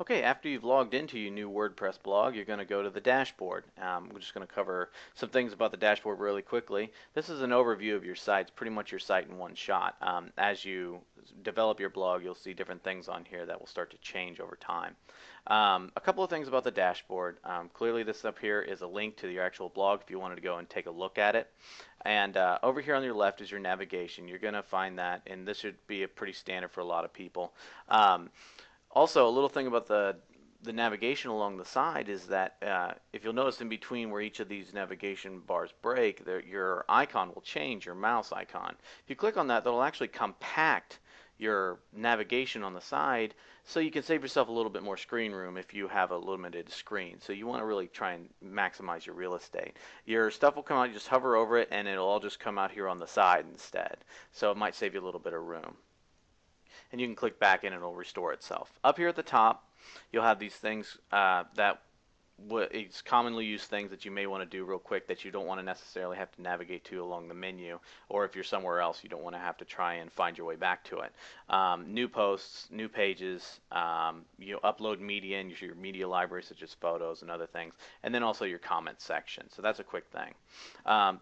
Okay, after you've logged into your new WordPress blog, you're going to go to the dashboard. We're just going to cover some things about the dashboard really quickly. This is an overview of your site. It's pretty much your site in one shot. As you develop your blog, you'll see different things on here that will start to change over time. A couple of things about the dashboard. Clearly this up here is a link to your actual blog if you wanted to go and take a look at it. And over here on your left is your navigation. You're going to find that, and this should be a pretty standard for a lot of people. Also, a little thing about the navigation along the side is that if you'll notice in between where each of these navigation bars break, your icon will change, your mouse icon. If you click on that, that'll actually compact your navigation on the side so you can save yourself a little bit more screen room if you have a limited screen. So you want to really try and maximize your real estate. Your stuff will come out, you just hover over it, and it'll all just come out here on the side instead. So it might save you a little bit of room. And you can click back and it'll restore itself. Up here at the top, you'll have these things that it's commonly used things that you may want to do real quick that you don't want to necessarily have to navigate to along the menu, or if you're somewhere else you don't want to have to try and find your way back to it. New posts, new pages, you upload media in your media library such as photos and other things, and then also your comment section. So that's a quick thing.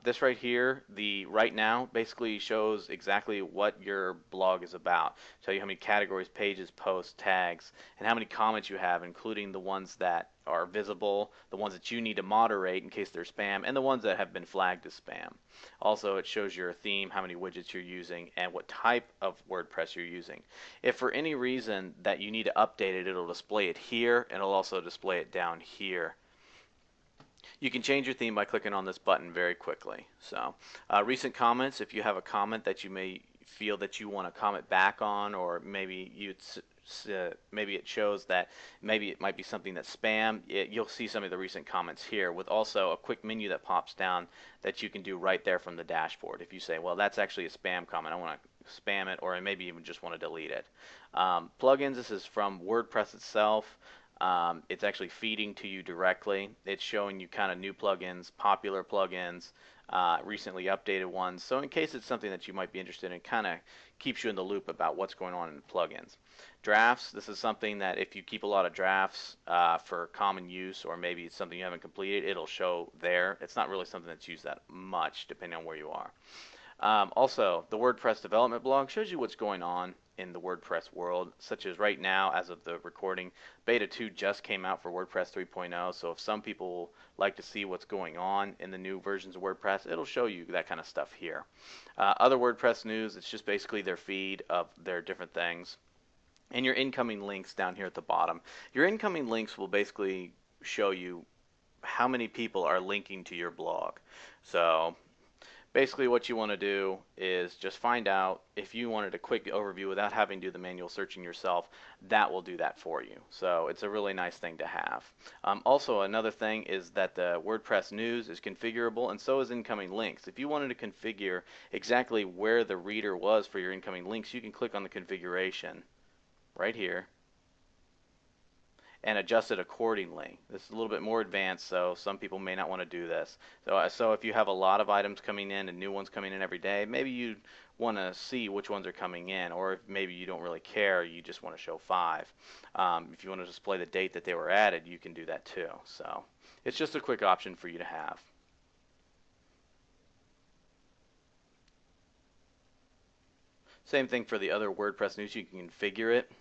This right here, the right now, basically shows exactly what your blog is about. Tell you how many categories, pages, posts, tags, and how many comments you have, including the ones that are visible, the ones that you need to moderate in case they're spam, and the ones that have been flagged as spam. Also, it shows your theme, how many widgets you're using, and what type of WordPress you're using. If for any reason that you need to update it, it'll display it here, and it'll also display it down here. You can change your theme by clicking on this button very quickly. So, recent comments, if you have a comment that you may feel that you want to comment back on, or maybe maybe it shows that maybe it might be something that's spam, you'll see some of the recent comments here with also a quick menu that pops down that you can do right there from the dashboard. If you say, well, that's actually a spam comment, I want to spam it, or maybe even just want to delete it. Plugins, this is from WordPress itself. It's actually feeding to you directly. It's showing you kind of new plugins, popular plugins, recently updated ones. So in case it's something that you might be interested in, kind of keeps you in the loop about what's going on in the plugins. Drafts, this is something that if you keep a lot of drafts for common use, or maybe it's something you haven't completed, it'll show there. It's not really something that's used that much depending on where you are. Also, the WordPress development blog shows you what's going on in the WordPress world, such as right now, as of the recording, Beta 2 just came out for WordPress 3.0, so if some people like to see what's going on in the new versions of WordPress, it'll show you that kind of stuff here. Other WordPress news, it's just basically their feed of their different things. And your incoming links down here at the bottom. Your incoming links will basically show you how many people are linking to your blog. So basically what you want to do is just find out if you wanted a quick overview without having to do the manual searching yourself. That will do that for you. So it's a really nice thing to have. Also, another thing is that the WordPress news is configurable, and so is incoming links. If you wanted to configure exactly where the reader was for your incoming links, you can click on the configuration right here and adjust it accordingly. This is a little bit more advanced, so some people may not want to do this. So if you have a lot of items coming in and new ones coming in every day, maybe you want to see which ones are coming in, or if maybe you don't really care, you just want to show 5. If you want to display the date that they were added, you can do that too. So it's just a quick option for you to have. Same thing for the other WordPress news, you can configure it.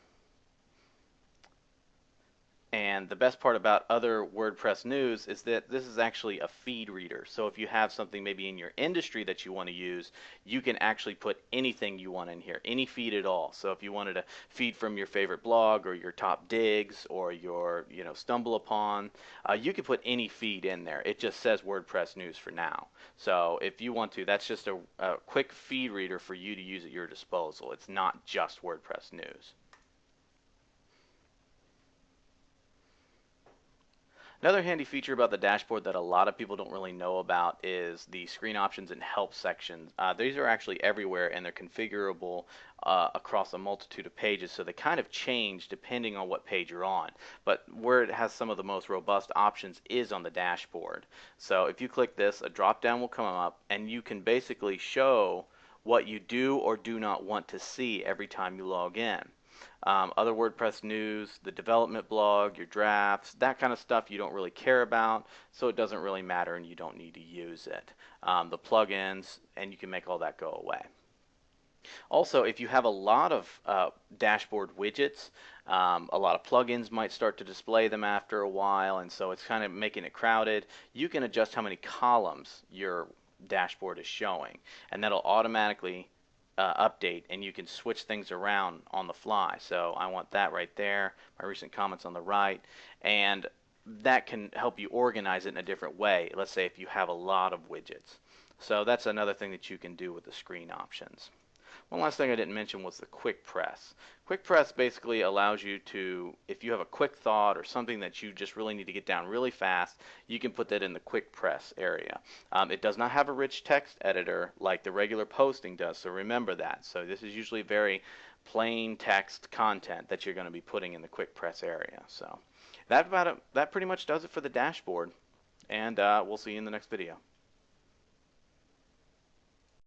And the best part about other WordPress news is that this is actually a feed reader. So if you have something maybe in your industry that you want to use, you can actually put anything you want in here, any feed at all. So if you wanted to feed from your favorite blog or your top digs or your stumble upon, you can put any feed in there. It just says WordPress news for now. So if you want to, that's just a quick feed reader for you to use at your disposal. It's not just WordPress news. Another handy feature about the dashboard that a lot of people don't really know about is the screen options and help sections. These are actually everywhere, and they're configurable across a multitude of pages, so they kind of change depending on what page you're on. But where it has some of the most robust options is on the dashboard. So if you click this, a drop down will come up, and you can basically show what you do or do not want to see every time you log in. Other WordPress news, the development blog, your drafts, that kind of stuff you don't really care about, so it doesn't really matter and you don't need to use it. The plugins, and you can make all that go away. Also, if you have a lot of dashboard widgets, a lot of plugins might start to display them after a while, and so it's kind of making it crowded. You can adjust how many columns your dashboard is showing, and that'll automatically update, and you can switch things around on the fly. So I want that right there, my recent comments on the right, and that can help you organize it in a different way. Let's say if you have a lot of widgets. So that's another thing that you can do with the screen options. One last thing I didn't mention was the quick press. Quick press basically allows you to, if you have a quick thought or something that you just really need to get down really fast, you can put that in the quick press area. It does not have a rich text editor like the regular posting does, so remember that. So this is usually very plain text content that you're going to be putting in the quick press area. So that pretty much does it for the dashboard, and we'll see you in the next video.